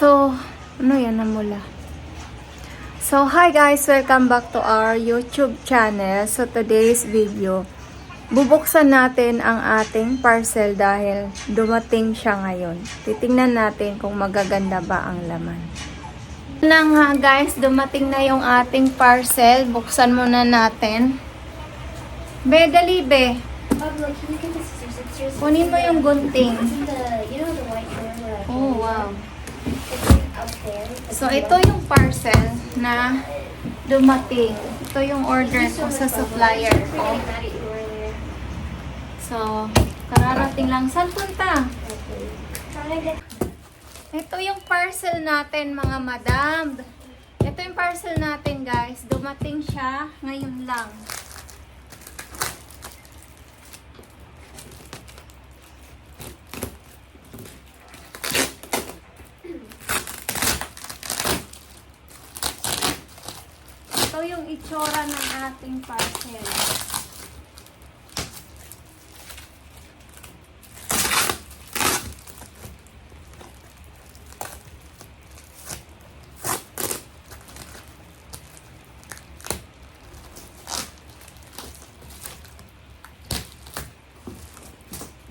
So, ano yan namula? So, hi guys! Welcome back to our YouTube channel. So, today's video, bubuksan natin ang ating parcel dahil dumating siya ngayon. Titingnan natin kung magaganda ba ang laman. Na nga guys, dumating na yung ating parcel. Buksan muna natin. Be, dali be. Like, can you get the scissors? Kunin mo yung gunting. You know the white door where I Oh, wow. It's like out there. So, ito yung parcel na dumating. Ito yung order ko sa supplier ko. Mad at you earlier. So, kararating lang. Saan punta? Trying to get Ito yung parcel natin, mga madam. Ito yung parcel natin, guys. Dumating siya ngayon lang. Ito yung itsura ng ating parcel.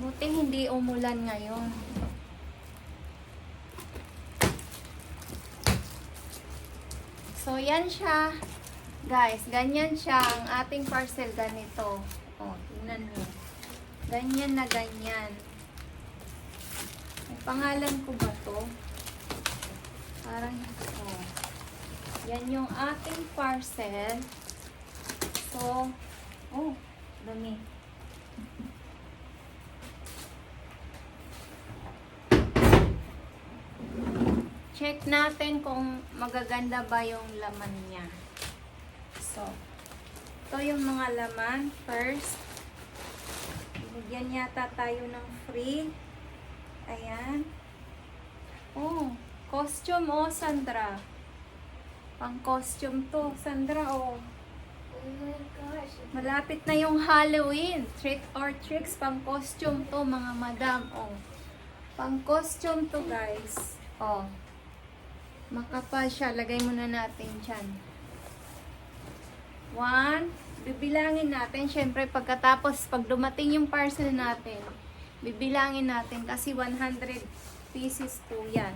Buti hindi umulan ngayon. So, yan siya. Guys, ganyan siya. Ang ating parcel ganito. O, tingnan mo. Ganyan na ganyan. May pangalan ko ba to? Parang, yan yung ating parcel. So, dami. Check natin kung magaganda ba yung laman niya. So, ito yung mga laman. First, bigyan yata tayo ng free. Ayan. Oh, costume Sandra. Pang costume to, Sandra Oh my gosh. Malapit na yung Halloween. Trick or tricks, pang costume to, mga madam. Pang costume to, guys. Makapal siya. Lagay muna natin dyan. 1. Bibilangin natin. Siyempre, pagkatapos, pag dumating yung parcel natin, bibilangin natin kasi 100 pieces po yan.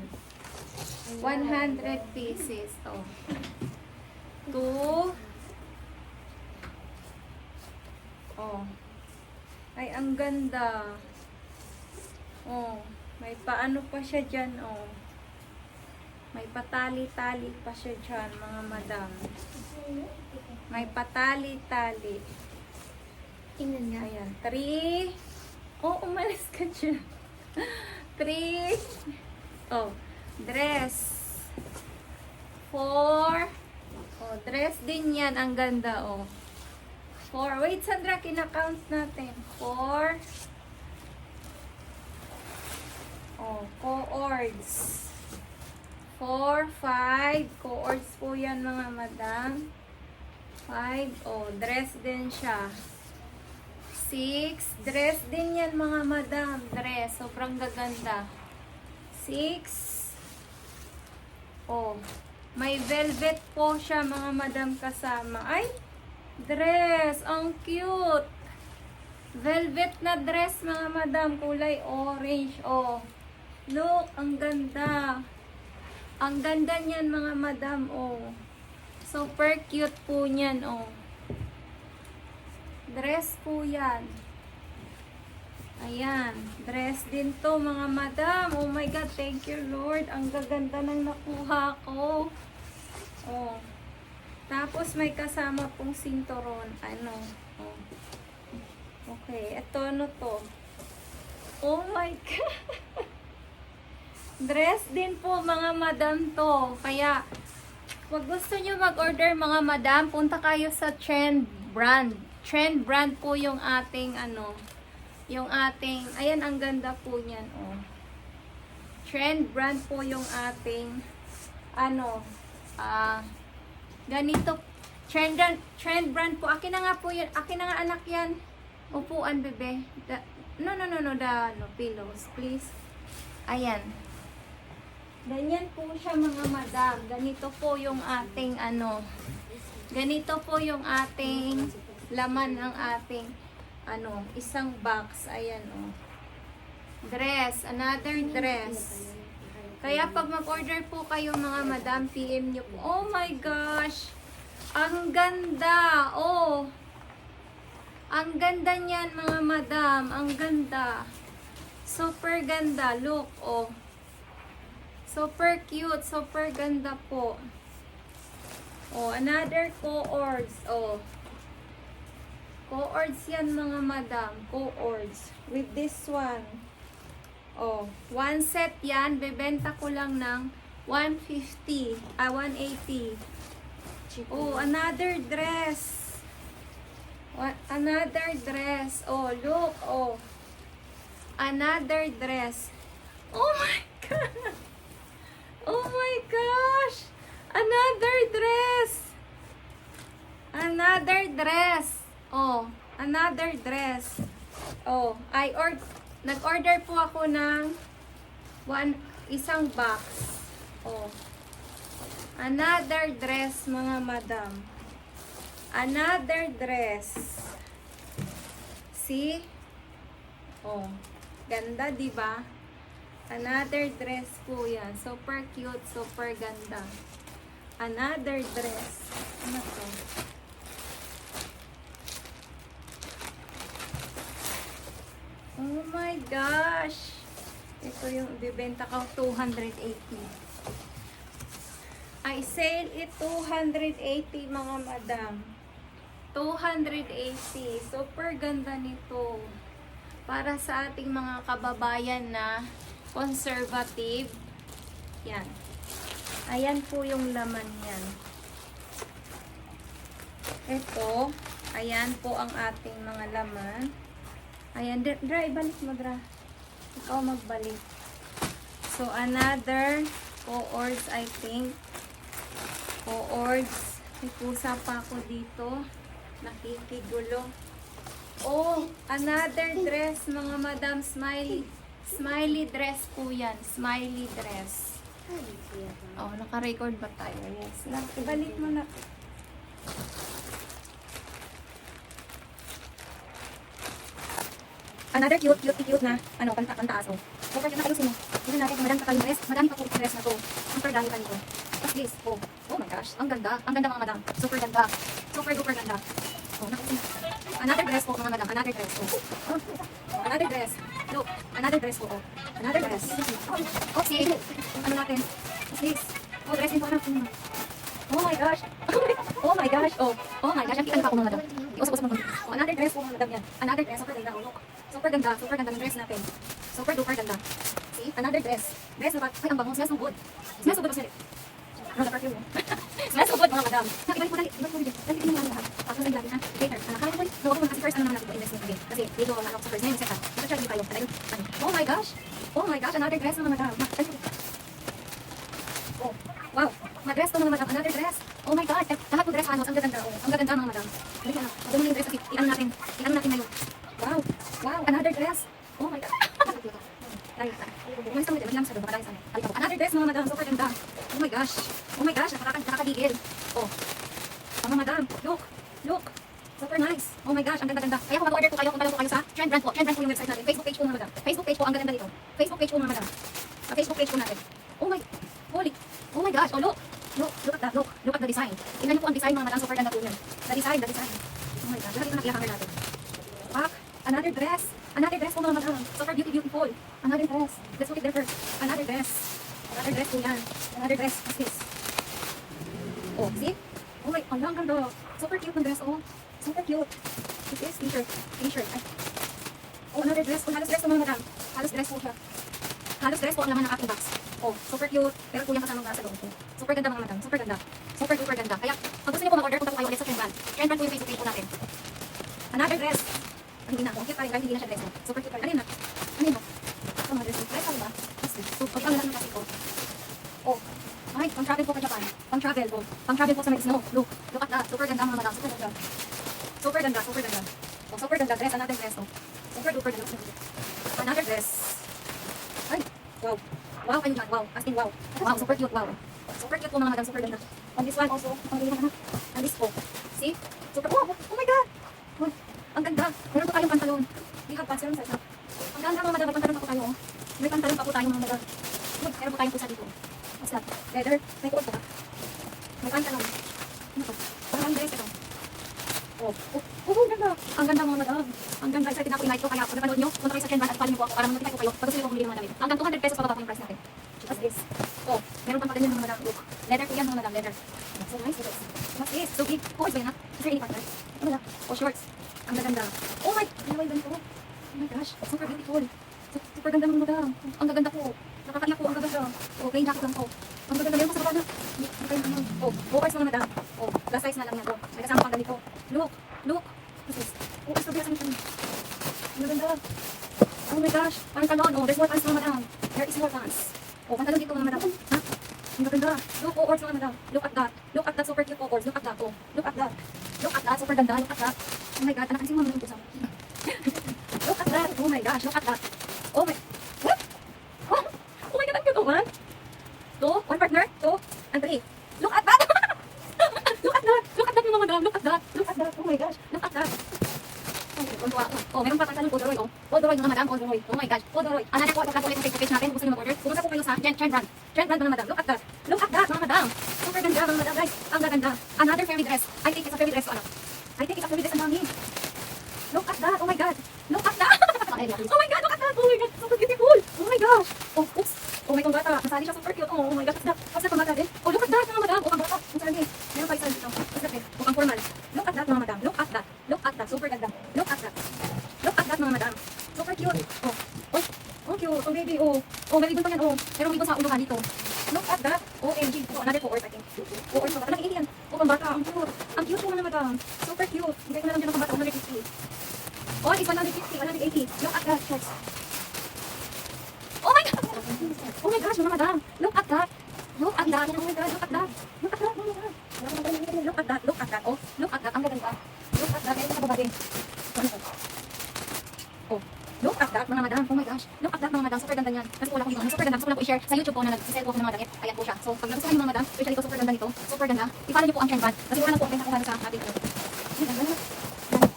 100 pieces. 2. Ay, ang ganda. May paano pa siya dyan, May patali-tali pa siya dyan, mga madam. May patali-tali. Tingnan nga. Ayan. 3. Umalis ka dyan. 3. Dress. 4. Dress din yan. Ang ganda, 4. Wait, Sandra, kinakount natin. 4. Coords. 4, 5. Coords po yan, mga madam. 5. Dress din siya. 6. Dress din yan, mga madam. Dress. Sobrang gaganda. 6. May velvet po siya, mga madam, kasama. Ay! Dress. Ang cute. Velvet na dress, mga madam. Kulay orange. Look, ang ganda. Ang ganda niyan, mga madam. Super cute po niyan. Dress po yan. Ayan. Dress din to, mga madam. Oh my God, thank you, Lord. Ang gaganda ng nakuha ko. Tapos may kasama pong sinturon. Okay, ito ano to? Oh my God. Dress din po, mga madam, to. Kaya, pag gusto nyo mag-order, mga madam, punta kayo sa Trend Brand. Trend Brand po yung ating, ayan, ang ganda po niyan, Trend Brand po yung ating, ganito, Trend Brand po. Akin na nga po yun. Akin na nga, anak, yan. Upuan, bebe. No, pillows, please. Ayan. Ganyan po siya mga madam. Ganito po yung ating ganito po yung ating laman ng ating isang box. Ayan oh. Dress, another dress. Kaya pag mag-order po kayo mga madam, PM nyo po. Oh my gosh! Ang ganda! Oh! Ang ganda niyan mga madam. Ang ganda. Super ganda. Look, oh. Super cute. Super ganda po. Oh, another co-ords. Oh. Co-ords yan mga madam. Co-ords. With this one. Oh, one set yan. Bebenta ko lang ng 150. 180. Oh, another dress. Another dress. Oh, look. Oh. Another dress. Oh my God. Oh my gosh. Another dress. Another dress. Oh, another dress. Oh, nag-order po ako ng isang box. Oh. Another dress mga madam. Another dress. See? Oh. Ganda, di ba? Another dress po yan. Super cute, super ganda. Another dress. Ano to? Oh my gosh! Ito yung ibibenta ko 280. I sale it 280 mga madam. 280. Super ganda nito. Para sa ating mga kababayan na conservative. Yan. Ayan po yung laman yan. Ito. Ayan po ang ating mga laman. Ayan. Dra, ibalik mo, Dra. Ikaw magbalik. So, another co-ords, I think. Co-ords. May pusa pa ako dito. Nakikigulo. Oh, another dress, mga madam. Smiley dress po yan. Smiley dress. Oh, naka-record ba tayo? Yes. Ibalik mo na. Another cute na, panta-aso. So, pwede na ayusin mo. Tignan natin kung madami pa tayong dress. Madami pa po dress na to. Super dami pa nito. What's this? Oh my gosh. Ang ganda. Ang ganda mga madam. Super ganda. Super duper ganda. Oh, nakusin. Another dress po mga madam. Another dress po. Oh, another dress. Look. Another dress po. Oh. Another dress. Oh, see. Ano natin? What's this? Oh, dress din po. Oh my gosh. Oh my gosh. Oh my gosh. Ang kita pa ako mga madam. Iusap-usap mo. Oh, another dress po mga madam yan. Another dress. Super ganda. Oh, look. Super ganda. Super ganda ng dress natin. Super duper ganda. See? Another dress. Dress na ba? Ay, ang bango. Smells so good. Smells so good. Ano na perfume mo? Smells so good mga madam. Ibalik mo dali. Ibalik mo dali. Dali mo lang lahat. Tapos na natin ha. Later. Kaya ko no, kasi first ano naman natin invest natin. Kasi dito ako sa first name set ha. Ito siya tayo. Oh my gosh. Oh my gosh. Another dress mga madam. Oh. Wow. Mag-dress to mga madam. Another dress. Oh my god. Lahat ng dress halos. Ang gaganda. Oh. Ang gaganda mga madam. Dali na. Maganda yung dress kasi. Iano natin ngayon. Wow. Wow. Another dress. Oh my god. Umalis kami lang sa doon. Another dress mga madam. Super ganda. Oh my gosh. Oh my gosh. Nakakabigil. Oh. Mga madam. Look. Look. Super nice. Oh my gosh. Ang ganda-ganda. Kaya kung mag-order po kayo, kung po kayo sa Trend Brand po. Trend Brand po yung website natin. Facebook page po mga madam. Facebook page po. Ang ganda dito. Facebook page po mga madam. Sa Facebook page po natin. Oh my. Holy. Oh my gosh. Oh look. Look at that. Look at the design. Tingnan niyo po ang design mga madam. Super ganda po yun. The design. Oh my gosh. Lahat ito nakilahangin natin. Pak. Another dress. Another dress po mga madam. Super beautiful. Another dress. Let's look at there first. Another dress. Another dress po yan. Another dress. What's this? Oh, see? Oh my, ang ganda. Super cute ng dress. Oh, super cute. It is t-shirt. Ay. Oh, another dress. Oh, halos dress po mga madam. Halos dress po siya. Halos dress po ang laman ng aking box. Oh, super cute. Pero po yung kasamang nasa loob ko. Super ganda mga madam. Super ganda. Super duper ganda. Kaya, pag gusto niyo po mag-order, punta po kayo ulit sa Trend Brand. Trend Brand po yung Facebook page po natin. Another dress. Hindi na. Ang cute pa rin. Kahit hindi na siya dress. Oh. Super cute pa rin. Ano yun? Ito mga dress. Dress pa ba? So, pag lang natin kasi ko. Oh. Ay, pang-travel po ka Japan. Pang-travel po. Pang-travel po sa may snow. Look at that. Super ganda mga madam. Super ganda. Super ganda. Oh, super ganda dress. Another dress. Oh. Super duper ganda. Another dress. Ay, wow. Wow, kayo lang. Wow. As in, wow. Wow, super cute. Wow. Super cute po mga madam. Super ganda. And this one also. Ang ganda na. And this po. See? Super, oh my God. Oh, ang ganda. Meron po tayong pantalon. We have pants. Meron sa isa. Ang ganda mga madam. May pantalon pa po tayo. Oh. May pantalon pa po tayo mga madam. Uy, meron po tayong pusa dito. What's that? Leather. May coat po. May pantalon. Ano to? Parang dress ito. Oh, ganda. Ang ganda mga madam. Ang ganda. Excited na ako in-like ko. Kaya kung napanood nyo, punta kayo sa Trend Brand at follow nyo po ako para mag-notify ko kayo pag gusto nyo po bumili ng mga damit. Hanggang 200 pesos pababa po yung price natin. What's this? Oh, meron pang paganyan mga madam. Look. Leather po yan mga madam. Leather. So nice. What's this? So big. Oh, ba yan ha? Is there any partner? Ano ba? Oh, shorts. Ang ganda. Oh my. Ano ba yung ganito? Oh my gosh. Super beautiful. Super ganda mga madam. Ang gaganda po. Nakakaiyak po. Ang gaganda. Oh, plain jacket lang po. Ang gaganda. Meron pa sa baba na. Oh, oversize mga madam. Oh, plus size na lang yan. Oh, may kasama pang ganito. Look. What's this? Oh, strawberry sa mga. Ang ganda. Oh my gosh. Parang talon. Oh, there's more pants mga madam. There is more pants. Oh, pantalon dito mga madam. Ha? Ang ganda. Look, oh, mga madam. Look at that. Look at that. Super cute, oh, look at that. Oh, look at that. Look at that. Super ganda. Look at that. Oh my God. Anak, kasi mga madam pusa. Look at that. Oh my gosh. Look at that. Oh my. What? Oh my God. Ang cute. Oh, 1, 2, one partner. 2, and 3. Look at that. Look at that. Look at that mga madam. Look at that. Look at that. Oh my gosh. Look at that. Oh, meron pa pantalon Corduroy, oh. Corduroy mga madam, Corduroy. Oh my gosh, Corduroy. Another po, pagka ulit sa Facebook page natin, kung gusto nyo mag-order, pumunta po kayo sa Trend Brand. Trend Brand mga madam. Look at that. Look at that mga madam. Super ganda mga madam, guys. Ang gaganda. Another fairy dress. I think it's a fairy dress, ano. I think it's a fairy dress, ang dami. Look at that. Oh my God. Look at that. Oh my God, look at that. Oh my God, super beautiful. Oh my gosh. Oh, oops. Oh my God, bata. Nasali siya, super cute. Oh my gosh, what's that pang bata din? Oh, look at that mga madam. Oh, ang bata. Ang sarili. Meron pa isa dito. What's that din? Oh, ang formal. Look at that mga madam. Look at that. Look at that. Super ganda. Look at that. Look at that mga madam. Super cute. Oh cute. Oh baby, oh. Oh, may ribbon pa yan, oh. Pero ribbon sa uluhan dito. Look at that. OMG. Oh, another 4 I think. 4 or 2. Anong yan? Oh, pang bata. Ang cute. Ang cute po mga madam. Super cute. Bigay ko na lang dyan ang pang bata. 150. Oh, it's 150. 180. Look at that. Shorts. Oh my God. Oh my gosh, mga madam. Look at that. Look at that. Oh my God. Look at that. Look at that. Oh my God. Look at that. Look at that. Oh, look at that. Ang ganda. Look at that. Meron sa baba din. Ano to? Oh, look at that mga madam. Oh my gosh. Look at that mga madam. Super ganda niyan. Kasi wala ko dito. Super ganda. Gusto ko lang po i-share sa YouTube ko na nag-sell ko ako ng mga damit. Ayan po siya. So, pag nagustuhan niyo mga madam, especially ko super ganda nito. Super ganda. I-follow niyo po ang Trend Brand. Kasi wala lang po ang nakuha sa ating ano. Ang ganda na.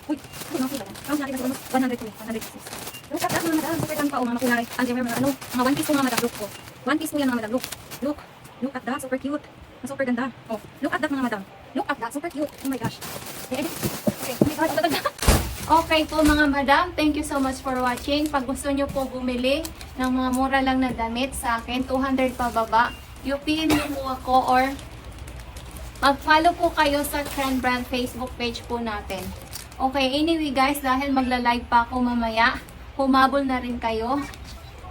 Uy, ano na ba? Ang natin kasi 100. Look at that mga madam. Super ganda pa. Oh, mga kulay. Underwear mga ano. Mga one piece po mga madam. Look po. One piece po yan mga madam. Look. Look at that. Super cute. Super ganda. Oh, look at that mga madam. Look at that. Super cute. Oh my gosh. Okay. Oh my God. Ang ganda. Okay po mga madam, thank you so much for watching. Pag gusto nyo po bumili ng mga mura lang na damit sa akin, 200 pababa, UPin nyo po ako or mag-follow po kayo sa Trend Brand Facebook page po natin. Okay, anyway guys, dahil magla-live pa ako mamaya, humabol na rin kayo.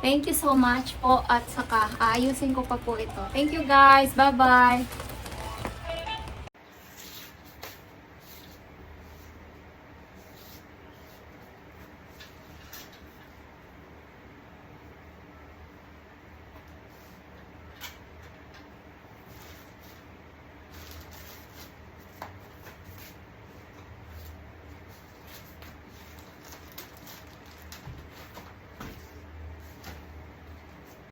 Thank you so much po at saka aayusin ko pa po ito. Thank you guys, bye-bye!